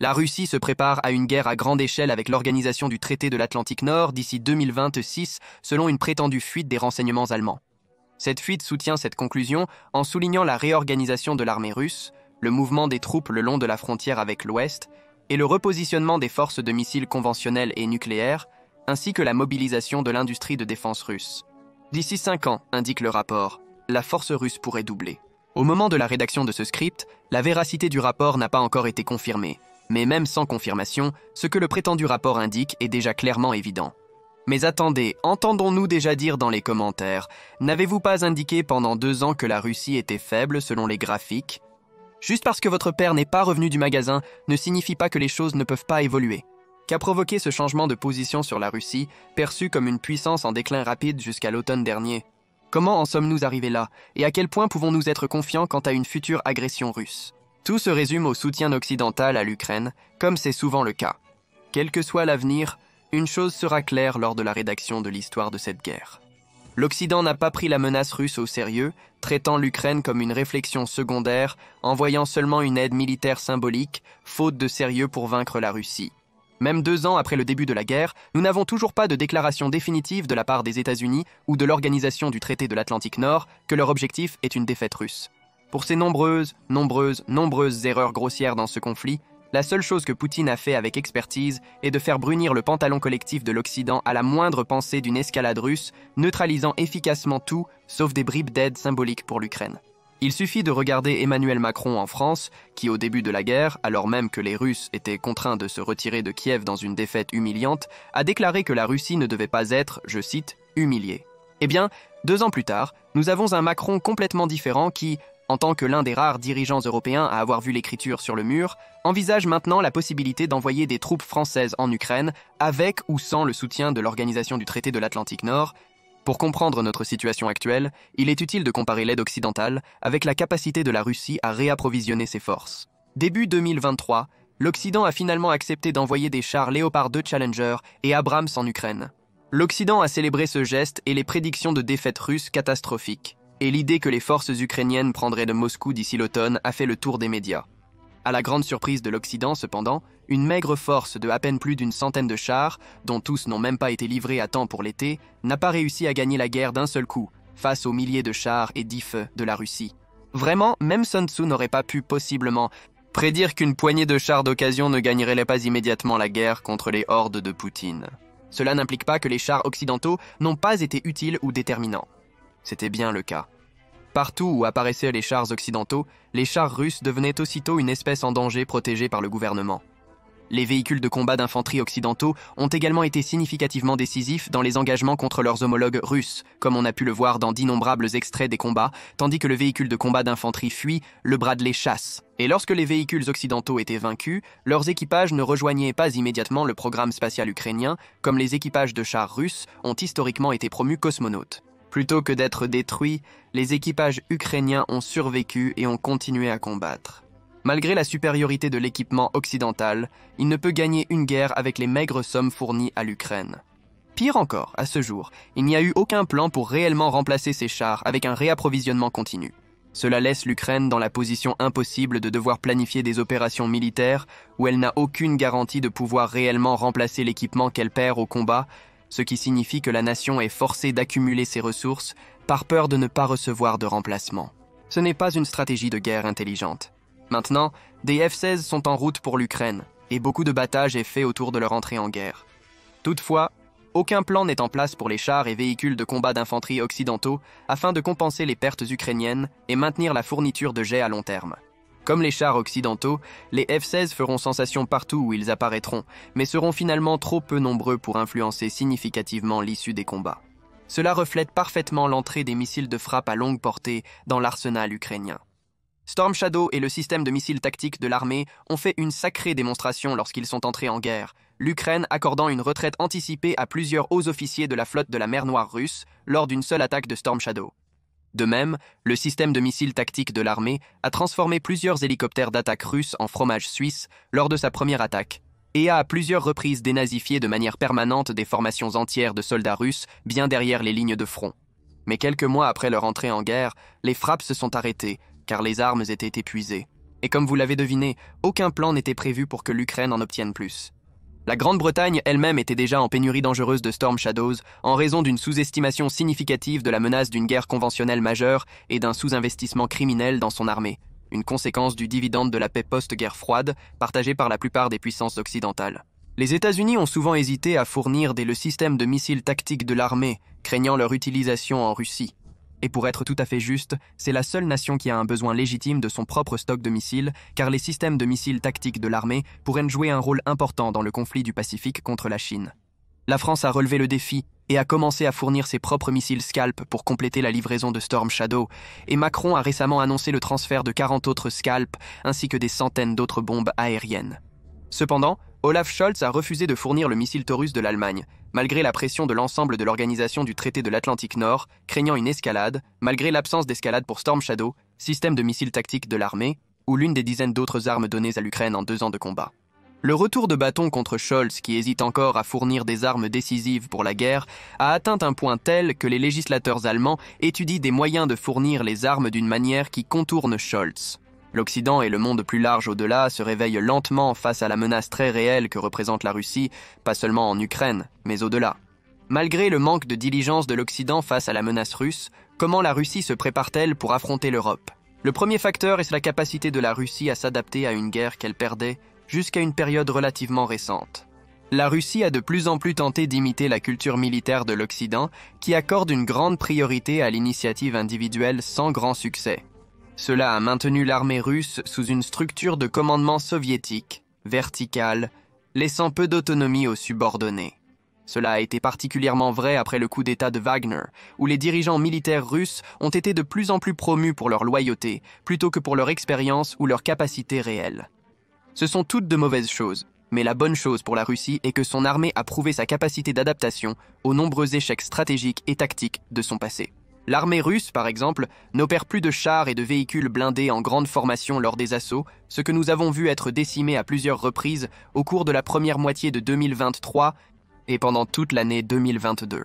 La Russie se prépare à une guerre à grande échelle avec l'organisation du traité de l'Atlantique Nord d'ici 2026, selon une prétendue fuite des renseignements allemands. Cette fuite soutient cette conclusion en soulignant la réorganisation de l'armée russe, le mouvement des troupes le long de la frontière avec l'Ouest et le repositionnement des forces de missiles conventionnels et nucléaires, ainsi que la mobilisation de l'industrie de défense russe. D'ici 5 ans, indique le rapport, la force russe pourrait doubler. Au moment de la rédaction de ce script, la véracité du rapport n'a pas encore été confirmée, mais même sans confirmation, ce que le prétendu rapport indique est déjà clairement évident. Mais attendez, entendons-nous déjà dire dans les commentaires, n'avez-vous pas indiqué pendant 2 ans que la Russie était faible selon les graphiques? Juste parce que votre père n'est pas revenu du magasin ne signifie pas que les choses ne peuvent pas évoluer. Qu'a provoqué ce changement de position sur la Russie, perçue comme une puissance en déclin rapide jusqu'à l'automne dernier? Comment en sommes-nous arrivés là, et à quel point pouvons-nous être confiants quant à une future agression russe? Tout se résume au soutien occidental à l'Ukraine, comme c'est souvent le cas. Quel que soit l'avenir, une chose sera claire lors de la rédaction de l'histoire de cette guerre. L'Occident n'a pas pris la menace russe au sérieux, traitant l'Ukraine comme une réflexion secondaire, envoyant seulement une aide militaire symbolique, faute de sérieux pour vaincre la Russie. Même 2 ans après le début de la guerre, nous n'avons toujours pas de déclaration définitive de la part des États-Unis ou de l'organisation du traité de l'Atlantique Nord que leur objectif est une défaite russe. Pour ces nombreuses erreurs grossières dans ce conflit, la seule chose que Poutine a fait avec expertise est de faire brunir le pantalon collectif de l'Occident à la moindre pensée d'une escalade russe, neutralisant efficacement tout, sauf des bribes d'aide symbolique pour l'Ukraine. Il suffit de regarder Emmanuel Macron en France, qui au début de la guerre, alors même que les Russes étaient contraints de se retirer de Kiev dans une défaite humiliante, a déclaré que la Russie ne devait pas être, je cite, « humiliée ». Eh bien, 2 ans plus tard, nous avons un Macron complètement différent qui, en tant que l'un des rares dirigeants européens à avoir vu l'écriture sur le mur, envisage maintenant la possibilité d'envoyer des troupes françaises en Ukraine, avec ou sans le soutien de l'organisation du traité de l'Atlantique Nord. Pour comprendre notre situation actuelle, il est utile de comparer l'aide occidentale avec la capacité de la Russie à réapprovisionner ses forces. Début 2023, l'Occident a finalement accepté d'envoyer des chars Léopard 2 Challenger et Abrams en Ukraine. L'Occident a célébré ce geste et les prédictions de défaites russes catastrophiques. Et l'idée que les forces ukrainiennes prendraient de Moscou d'ici l'automne a fait le tour des médias. À la grande surprise de l'Occident, cependant, une maigre force de à peine plus d'une centaine de chars, dont tous n'ont même pas été livrés à temps pour l'été, n'a pas réussi à gagner la guerre d'un seul coup, face aux milliers de chars et d'IFE de la Russie. Vraiment, même Sun Tzu n'aurait pas pu possiblement prédire qu'une poignée de chars d'occasion ne gagnerait pas immédiatement la guerre contre les hordes de Poutine. Cela n'implique pas que les chars occidentaux n'ont pas été utiles ou déterminants. C'était bien le cas. Partout où apparaissaient les chars occidentaux, les chars russes devenaient aussitôt une espèce en danger protégée par le gouvernement. Les véhicules de combat d'infanterie occidentaux ont également été significativement décisifs dans les engagements contre leurs homologues russes, comme on a pu le voir dans d'innombrables extraits des combats, tandis que le véhicule de combat d'infanterie fuit, le Bradley chasse. Et lorsque les véhicules occidentaux étaient vaincus, leurs équipages ne rejoignaient pas immédiatement le programme spatial ukrainien, comme les équipages de chars russes ont historiquement été promus cosmonautes. Plutôt que d'être détruits, les équipages ukrainiens ont survécu et ont continué à combattre. Malgré la supériorité de l'équipement occidental, il ne peut gagner une guerre avec les maigres sommes fournies à l'Ukraine. Pire encore, à ce jour, il n'y a eu aucun plan pour réellement remplacer ces chars avec un réapprovisionnement continu. Cela laisse l'Ukraine dans la position impossible de devoir planifier des opérations militaires où elle n'a aucune garantie de pouvoir réellement remplacer l'équipement qu'elle perd au combat, ce qui signifie que la nation est forcée d'accumuler ses ressources par peur de ne pas recevoir de remplacement. Ce n'est pas une stratégie de guerre intelligente. Maintenant, des F-16 sont en route pour l'Ukraine, et beaucoup de battage est fait autour de leur entrée en guerre. Toutefois, aucun plan n'est en place pour les chars et véhicules de combat d'infanterie occidentaux afin de compenser les pertes ukrainiennes et maintenir la fourniture de jets à long terme. Comme les chars occidentaux, les F-16 feront sensation partout où ils apparaîtront, mais seront finalement trop peu nombreux pour influencer significativement l'issue des combats. Cela reflète parfaitement l'entrée des missiles de frappe à longue portée dans l'arsenal ukrainien. Storm Shadow et le système de missiles tactiques de l'armée ont fait une sacrée démonstration lorsqu'ils sont entrés en guerre, l'Ukraine accordant une retraite anticipée à plusieurs hauts officiers de la flotte de la mer Noire russe lors d'une seule attaque de Storm Shadow. De même, le système de missiles tactiques de l'armée a transformé plusieurs hélicoptères d'attaque russes en fromage suisse lors de sa première attaque, et a à plusieurs reprises dénazifié de manière permanente des formations entières de soldats russes bien derrière les lignes de front. Mais quelques mois après leur entrée en guerre, les frappes se sont arrêtées, car les armes étaient épuisées. Et comme vous l'avez deviné, aucun plan n'était prévu pour que l'Ukraine en obtienne plus. La Grande-Bretagne elle-même était déjà en pénurie dangereuse de Storm Shadows en raison d'une sous-estimation significative de la menace d'une guerre conventionnelle majeure et d'un sous-investissement criminel dans son armée, une conséquence du dividende de la paix post-guerre froide partagée par la plupart des puissances occidentales. Les États-Unis ont souvent hésité à fournir le système de missiles tactiques de l'armée, craignant leur utilisation en Russie. Et pour être tout à fait juste, c'est la seule nation qui a un besoin légitime de son propre stock de missiles, car les systèmes de missiles tactiques de l'armée pourraient jouer un rôle important dans le conflit du Pacifique contre la Chine. La France a relevé le défi et a commencé à fournir ses propres missiles Scalp pour compléter la livraison de Storm Shadow, et Macron a récemment annoncé le transfert de 40 autres Scalp, ainsi que des centaines d'autres bombes aériennes. Cependant, Olaf Scholz a refusé de fournir le missile Taurus de l'Allemagne, malgré la pression de l'ensemble de l'organisation du traité de l'Atlantique Nord, craignant une escalade, malgré l'absence d'escalade pour Storm Shadow, système de missiles tactiques de l'armée, ou l'une des dizaines d'autres armes données à l'Ukraine en 2 ans de combat. Le retour de bâton contre Scholz, qui hésite encore à fournir des armes décisives pour la guerre, a atteint un point tel que les législateurs allemands étudient des moyens de fournir les armes d'une manière qui contourne Scholz. L'Occident et le monde plus large au-delà se réveillent lentement face à la menace très réelle que représente la Russie, pas seulement en Ukraine, mais au-delà. Malgré le manque de diligence de l'Occident face à la menace russe, comment la Russie se prépare-t-elle pour affronter l'Europe? Le premier facteur est la capacité de la Russie à s'adapter à une guerre qu'elle perdait jusqu'à une période relativement récente. La Russie a de plus en plus tenté d'imiter la culture militaire de l'Occident, qui accorde une grande priorité à l'initiative individuelle sans grand succès. Cela a maintenu l'armée russe sous une structure de commandement soviétique, verticale, laissant peu d'autonomie aux subordonnés. Cela a été particulièrement vrai après le coup d'État de Wagner, où les dirigeants militaires russes ont été de plus en plus promus pour leur loyauté, plutôt que pour leur expérience ou leur capacité réelle. Ce sont toutes de mauvaises choses, mais la bonne chose pour la Russie est que son armée a prouvé sa capacité d'adaptation aux nombreux échecs stratégiques et tactiques de son passé. L'armée russe, par exemple, n'opère plus de chars et de véhicules blindés en grande formation lors des assauts, ce que nous avons vu être décimé à plusieurs reprises au cours de la première moitié de 2023 et pendant toute l'année 2022.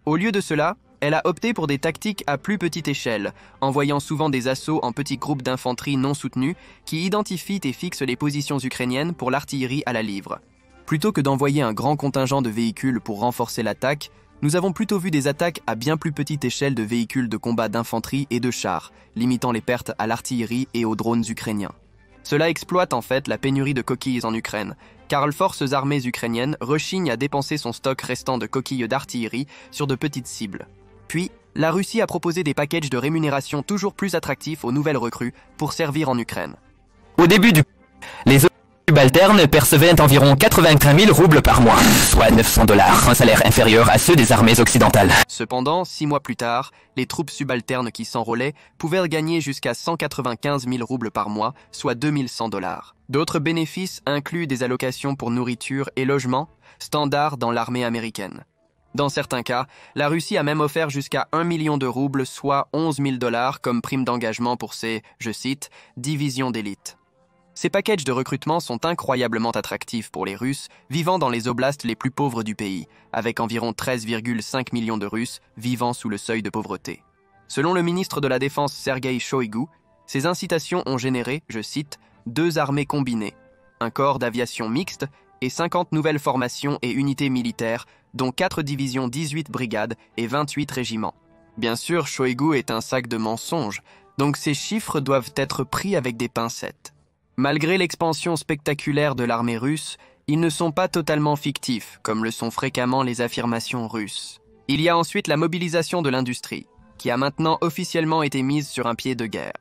Au lieu de cela, elle a opté pour des tactiques à plus petite échelle, envoyant souvent des assauts en petits groupes d'infanterie non soutenus qui identifient et fixent les positions ukrainiennes pour l'artillerie à la livre. Plutôt que d'envoyer un grand contingent de véhicules pour renforcer l'attaque, nous avons plutôt vu des attaques à bien plus petite échelle de véhicules de combat d'infanterie et de chars, limitant les pertes à l'artillerie et aux drones ukrainiens. Cela exploite en fait la pénurie de coquilles en Ukraine, car les forces armées ukrainiennes rechignent à dépenser son stock restant de coquilles d'artillerie sur de petites cibles. Puis, la Russie a proposé des packages de rémunération toujours plus attractifs aux nouvelles recrues pour servir en Ukraine. Au début les subalternes percevaient environ 85 000 roubles par mois, soit $900, un salaire inférieur à ceux des armées occidentales. Cependant, 6 mois plus tard, les troupes subalternes qui s'enrôlaient pouvaient gagner jusqu'à 195 000 roubles par mois, soit $2100. D'autres bénéfices incluent des allocations pour nourriture et logement, standard dans l'armée américaine. Dans certains cas, la Russie a même offert jusqu'à 1 million de roubles, soit $11 000 comme prime d'engagement pour ses, je cite, « divisions d'élite ». Ces packages de recrutement sont incroyablement attractifs pour les Russes vivant dans les oblasts les plus pauvres du pays, avec environ 13,5 millions de Russes vivant sous le seuil de pauvreté. Selon le ministre de la Défense Sergueï Shoigu, ces incitations ont généré, je cite, 2 armées combinées, un corps d'aviation mixte et 50 nouvelles formations et unités militaires, dont 4 divisions, 18 brigades et 28 régiments. Bien sûr, Shoigu est un sac de mensonges, donc ces chiffres doivent être pris avec des pincettes. Malgré l'expansion spectaculaire de l'armée russe, ils ne sont pas totalement fictifs, comme le sont fréquemment les affirmations russes. Il y a ensuite la mobilisation de l'industrie, qui a maintenant officiellement été mise sur un pied de guerre.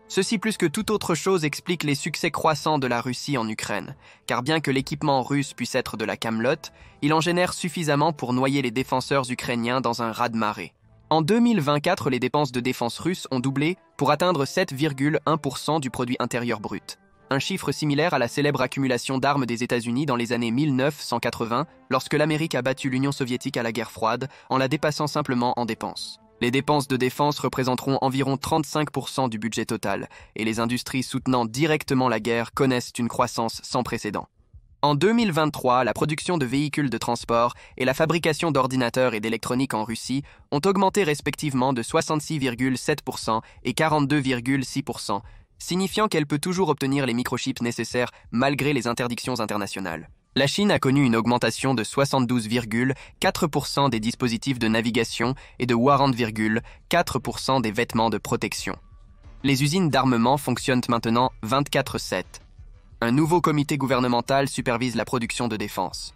Ceci plus que toute autre chose explique les succès croissants de la Russie en Ukraine, car bien que l'équipement russe puisse être de la camelote, il en génère suffisamment pour noyer les défenseurs ukrainiens dans un raz-de-marée. En 2024, les dépenses de défense russes ont doublé pour atteindre 7,1% du produit intérieur brut. Un chiffre similaire à la célèbre accumulation d'armes des États-Unis dans les années 1980, lorsque l'Amérique a battu l'Union soviétique à la guerre froide, en la dépassant simplement en dépenses. Les dépenses de défense représenteront environ 35% du budget total, et les industries soutenant directement la guerre connaissent une croissance sans précédent. En 2023, la production de véhicules de transport et la fabrication d'ordinateurs et d'électronique en Russie ont augmenté respectivement de 66,7% et 42,6%, signifiant qu'elle peut toujours obtenir les microchips nécessaires malgré les interdictions internationales. La Chine a connu une augmentation de 72,4% des dispositifs de navigation et de 40,4% des vêtements de protection. Les usines d'armement fonctionnent maintenant 24/7. Un nouveau comité gouvernemental supervise la production de défense.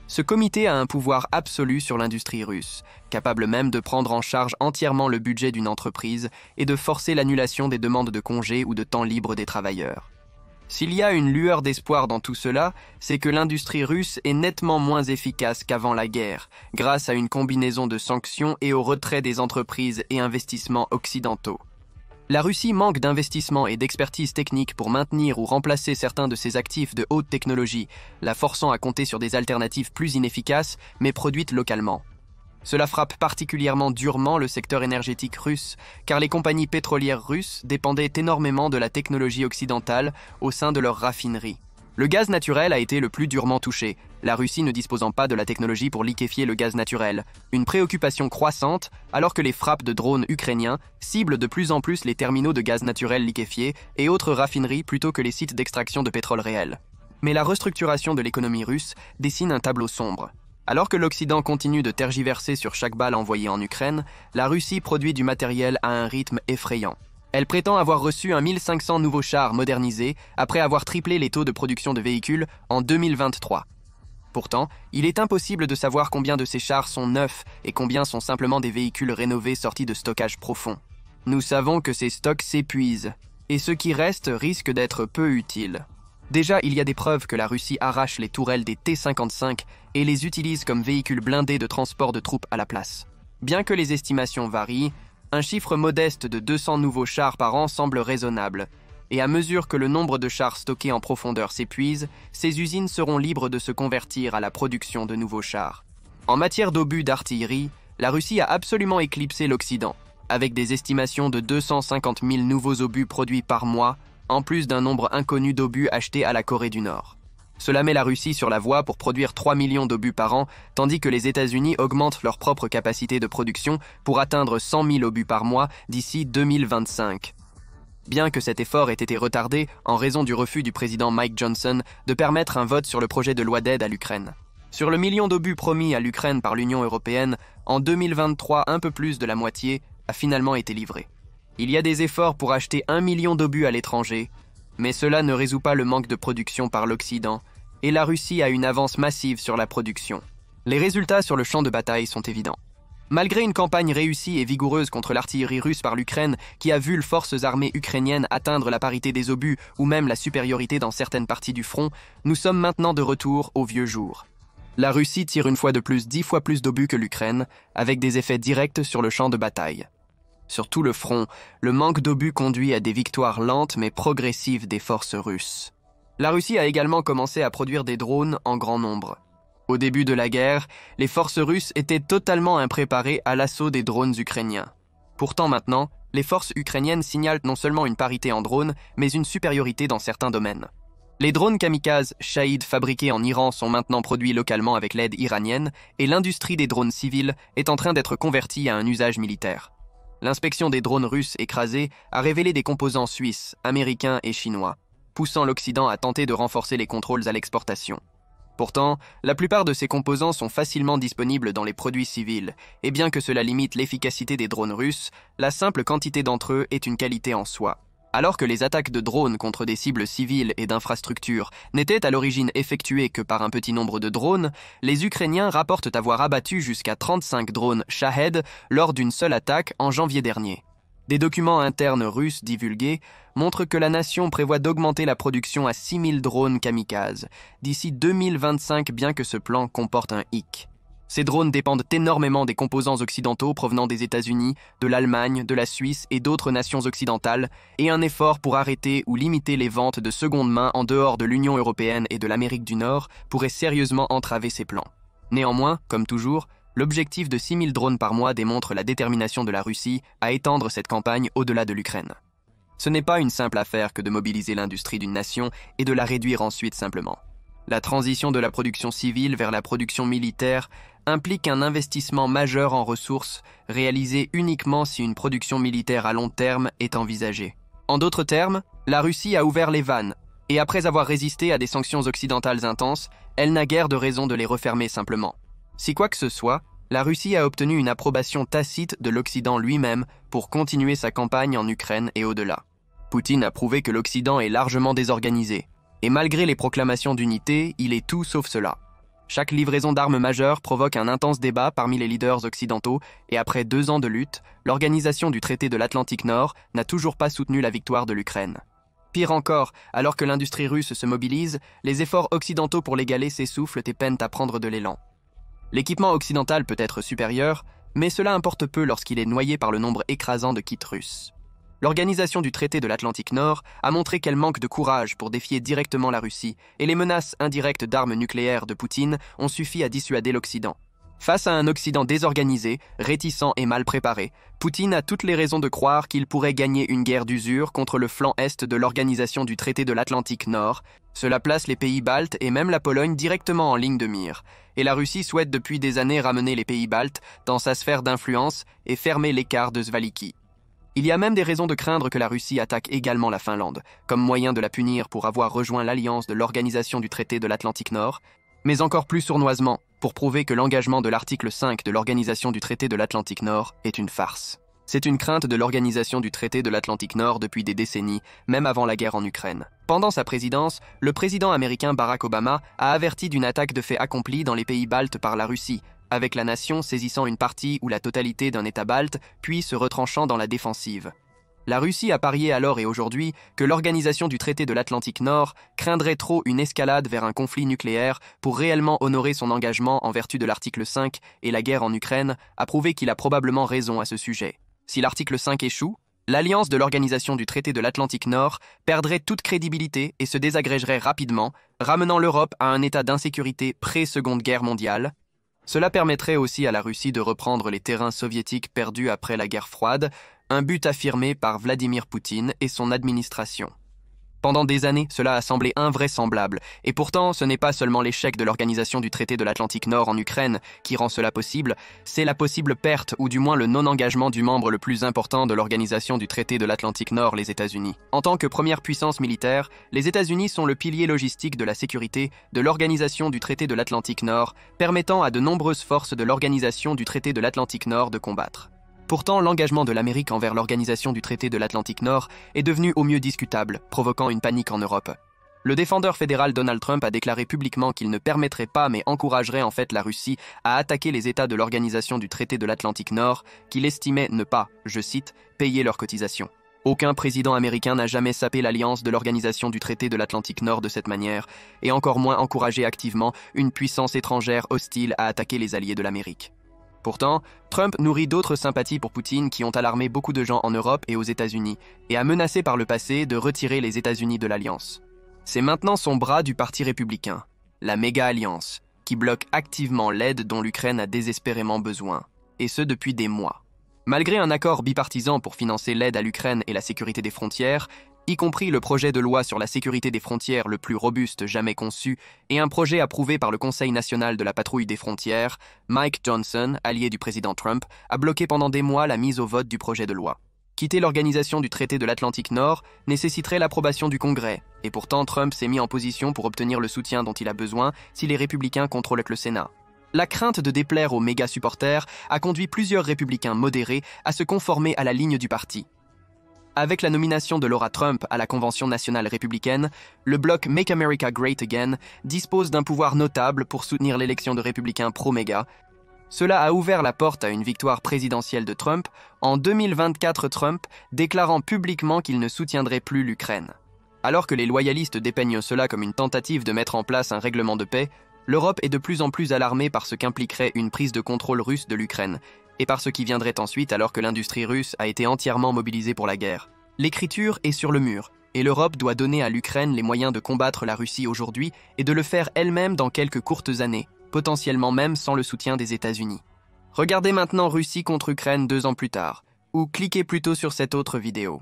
Ce comité a un pouvoir absolu sur l'industrie russe, capable même de prendre en charge entièrement le budget d'une entreprise et de forcer l'annulation des demandes de congés ou de temps libre des travailleurs. S'il y a une lueur d'espoir dans tout cela, c'est que l'industrie russe est nettement moins efficace qu'avant la guerre, grâce à une combinaison de sanctions et au retrait des entreprises et investissements occidentaux. La Russie manque d'investissement et d'expertise technique pour maintenir ou remplacer certains de ses actifs de haute technologie, la forçant à compter sur des alternatives plus inefficaces, mais produites localement. Cela frappe particulièrement durement le secteur énergétique russe, car les compagnies pétrolières russes dépendaient énormément de la technologie occidentale au sein de leurs raffineries. Le gaz naturel a été le plus durement touché, la Russie ne disposant pas de la technologie pour liquéfier le gaz naturel, une préoccupation croissante alors que les frappes de drones ukrainiens ciblent de plus en plus les terminaux de gaz naturel liquéfié et autres raffineries plutôt que les sites d'extraction de pétrole réel. Mais la restructuration de l'économie russe dessine un tableau sombre. Alors que l'Occident continue de tergiverser sur chaque balle envoyée en Ukraine, la Russie produit du matériel à un rythme effrayant. Elle prétend avoir reçu 1500 nouveaux chars modernisés après avoir triplé les taux de production de véhicules en 2023. Pourtant, il est impossible de savoir combien de ces chars sont neufs et combien sont simplement des véhicules rénovés sortis de stockage profond. Nous savons que ces stocks s'épuisent, et ce qui reste risque d'être peu utile. Déjà, il y a des preuves que la Russie arrache les tourelles des T-55 et les utilise comme véhicules blindés de transport de troupes à la place. Bien que les estimations varient, un chiffre modeste de 200 nouveaux chars par an semble raisonnable, et à mesure que le nombre de chars stockés en profondeur s'épuise, ces usines seront libres de se convertir à la production de nouveaux chars. En matière d'obus d'artillerie, la Russie a absolument éclipsé l'Occident, avec des estimations de 250 000 nouveaux obus produits par mois, en plus d'un nombre inconnu d'obus achetés à la Corée du Nord. Cela met la Russie sur la voie pour produire 3 millions d'obus par an, tandis que les États-Unis augmentent leur propre capacité de production pour atteindre 100 000 obus par mois d'ici 2025. Bien que cet effort ait été retardé en raison du refus du président Mike Johnson de permettre un vote sur le projet de loi d'aide à l'Ukraine. Sur le million d'obus promis à l'Ukraine par l'Union européenne, en 2023, un peu plus de la moitié a finalement été livré. Il y a des efforts pour acheter 1 million d'obus à l'étranger, mais cela ne résout pas le manque de production par l'Occident, et la Russie a une avance massive sur la production. Les résultats sur le champ de bataille sont évidents. Malgré une campagne réussie et vigoureuse contre l'artillerie russe par l'Ukraine, qui a vu les forces armées ukrainiennes atteindre la parité des obus ou même la supériorité dans certaines parties du front, nous sommes maintenant de retour au vieux jour. La Russie tire une fois de plus 10 fois plus d'obus que l'Ukraine, avec des effets directs sur le champ de bataille. Sur tout le front, le manque d'obus conduit à des victoires lentes mais progressives des forces russes. La Russie a également commencé à produire des drones en grand nombre. Au début de la guerre, les forces russes étaient totalement impréparées à l'assaut des drones ukrainiens. Pourtant maintenant, les forces ukrainiennes signalent non seulement une parité en drones, mais une supériorité dans certains domaines. Les drones kamikazes Shahid fabriqués en Iran sont maintenant produits localement avec l'aide iranienne, et l'industrie des drones civils est en train d'être convertie à un usage militaire. L'inspection des drones russes écrasés a révélé des composants suisses, américains et chinois, poussant l'Occident à tenter de renforcer les contrôles à l'exportation. Pourtant, la plupart de ces composants sont facilement disponibles dans les produits civils, et bien que cela limite l'efficacité des drones russes, la simple quantité d'entre eux est une qualité en soi. Alors que les attaques de drones contre des cibles civiles et d'infrastructures n'étaient à l'origine effectuées que par un petit nombre de drones, les Ukrainiens rapportent avoir abattu jusqu'à 35 drones Shahed lors d'une seule attaque en janvier dernier. Des documents internes russes divulgués montrent que la nation prévoit d'augmenter la production à 6000 drones kamikazes d'ici 2025, bien que ce plan comporte un hic. Ces drones dépendent énormément des composants occidentaux provenant des États-Unis, de l'Allemagne, de la Suisse et d'autres nations occidentales, et un effort pour arrêter ou limiter les ventes de seconde main en dehors de l'Union européenne et de l'Amérique du Nord pourrait sérieusement entraver ces plans. Néanmoins, comme toujours, l'objectif de 6000 drones par mois démontre la détermination de la Russie à étendre cette campagne au-delà de l'Ukraine. Ce n'est pas une simple affaire que de mobiliser l'industrie d'une nation et de la réduire ensuite simplement. La transition de la production civile vers la production militaire implique un investissement majeur en ressources réalisé uniquement si une production militaire à long terme est envisagée. En d'autres termes, La Russie a ouvert les vannes, et après avoir résisté à des sanctions occidentales intenses, elle n'a guère de raison de les refermer simplement. Si quoi que ce soit, la Russie a obtenu une approbation tacite de l'Occident lui-même pour continuer sa campagne en Ukraine et au-delà. Poutine a prouvé que l'Occident est largement désorganisé, et malgré les proclamations d'unité, il est tout sauf cela. Chaque livraison d'armes majeures provoque un intense débat parmi les leaders occidentaux, et après 2 ans de lutte, l'organisation du traité de l'Atlantique Nord n'a toujours pas soutenu la victoire de l'Ukraine. Pire encore, alors que l'industrie russe se mobilise, les efforts occidentaux pour l'égaler s'essoufflent et peinent à prendre de l'élan. L'équipement occidental peut être supérieur, mais cela importe peu lorsqu'il est noyé par le nombre écrasant de kits russes. L'organisation du traité de l'Atlantique Nord a montré qu'elle manque de courage pour défier directement la Russie, et les menaces indirectes d'armes nucléaires de Poutine ont suffi à dissuader l'Occident. Face à un Occident désorganisé, réticent et mal préparé, Poutine a toutes les raisons de croire qu'il pourrait gagner une guerre d'usure contre le flanc est de l'organisation du traité de l'Atlantique Nord. Cela place les pays baltes et même la Pologne directement en ligne de mire. Et la Russie souhaite depuis des années ramener les pays baltes dans sa sphère d'influence et fermer l'écart de Svaliki. Il y a même des raisons de craindre que la Russie attaque également la Finlande, comme moyen de la punir pour avoir rejoint l'alliance de l'organisation du traité de l'Atlantique Nord, mais encore plus sournoisement, pour prouver que l'engagement de l'article 5 de l'organisation du traité de l'Atlantique Nord est une farce. C'est une crainte de l'organisation du traité de l'Atlantique Nord depuis des décennies, même avant la guerre en Ukraine. Pendant sa présidence, le président américain Barack Obama a averti d'une attaque de fait accomplie dans les pays baltes par la Russie, avec la nation saisissant une partie ou la totalité d'un État balte, puis se retranchant dans la défensive. La Russie a parié alors et aujourd'hui que l'organisation du traité de l'Atlantique Nord craindrait trop une escalade vers un conflit nucléaire pour réellement honorer son engagement en vertu de l'article 5 et la guerre en Ukraine a prouvé qu'il a probablement raison à ce sujet. Si l'article 5 échoue, l'alliance de l'organisation du traité de l'Atlantique Nord perdrait toute crédibilité et se désagrégerait rapidement, ramenant l'Europe à un état d'insécurité pré-Seconde Guerre mondiale. Cela permettrait aussi à la Russie de reprendre les terrains soviétiques perdus après la guerre froide, un but affirmé par Vladimir Poutine et son administration. Pendant des années, cela a semblé invraisemblable, et pourtant ce n'est pas seulement l'échec de l'organisation du traité de l'Atlantique Nord en Ukraine qui rend cela possible, c'est la possible perte ou du moins le non-engagement du membre le plus important de l'organisation du traité de l'Atlantique Nord, les États-Unis. En tant que première puissance militaire, les États-Unis sont le pilier logistique de la sécurité de l'organisation du traité de l'Atlantique Nord, permettant à de nombreuses forces de l'organisation du traité de l'Atlantique Nord de combattre. Pourtant, l'engagement de l'Amérique envers l'organisation du traité de l'Atlantique Nord est devenu au mieux discutable, provoquant une panique en Europe. Le défendeur fédéral Donald Trump a déclaré publiquement qu'il ne permettrait pas mais encouragerait en fait la Russie à attaquer les États de l'organisation du traité de l'Atlantique Nord, qu'il estimait ne pas, je cite, payer leurs cotisations. Aucun président américain n'a jamais sapé l'alliance de l'organisation du traité de l'Atlantique Nord de cette manière, et encore moins encouragé activement une puissance étrangère hostile à attaquer les alliés de l'Amérique. Pourtant, Trump nourrit d'autres sympathies pour Poutine qui ont alarmé beaucoup de gens en Europe et aux États-Unis, et a menacé par le passé de retirer les États-Unis de l'Alliance. C'est maintenant son bras du Parti républicain, la méga-alliance, qui bloque activement l'aide dont l'Ukraine a désespérément besoin, et ce depuis des mois. Malgré un accord bipartisan pour financer l'aide à l'Ukraine et la sécurité des frontières, y compris le projet de loi sur la sécurité des frontières le plus robuste jamais conçu et un projet approuvé par le Conseil national de la patrouille des frontières, Mike Johnson, allié du président Trump, a bloqué pendant des mois la mise au vote du projet de loi. Quitter l'organisation du traité de l'Atlantique Nord nécessiterait l'approbation du Congrès, et pourtant Trump s'est mis en position pour obtenir le soutien dont il a besoin si les républicains contrôlent le Sénat. La crainte de déplaire aux méga-supporters a conduit plusieurs républicains modérés à se conformer à la ligne du parti. Avec la nomination de Laura Trump à la Convention nationale républicaine, le bloc Make America Great Again dispose d'un pouvoir notable pour soutenir l'élection de républicains pro-méga. Cela a ouvert la porte à une victoire présidentielle de Trump, en 2024 Trump déclarant publiquement qu'il ne soutiendrait plus l'Ukraine. Alors que les loyalistes dépeignent cela comme une tentative de mettre en place un règlement de paix, l'Europe est de plus en plus alarmée par ce qu'impliquerait une prise de contrôle russe de l'Ukraine, et par ce qui viendrait ensuite alors que l'industrie russe a été entièrement mobilisée pour la guerre. L'écriture est sur le mur, et l'Europe doit donner à l'Ukraine les moyens de combattre la Russie aujourd'hui et de le faire elle-même dans quelques courtes années, potentiellement même sans le soutien des États-Unis. Regardez maintenant Russie contre Ukraine 2 ans plus tard, ou cliquez plutôt sur cette autre vidéo.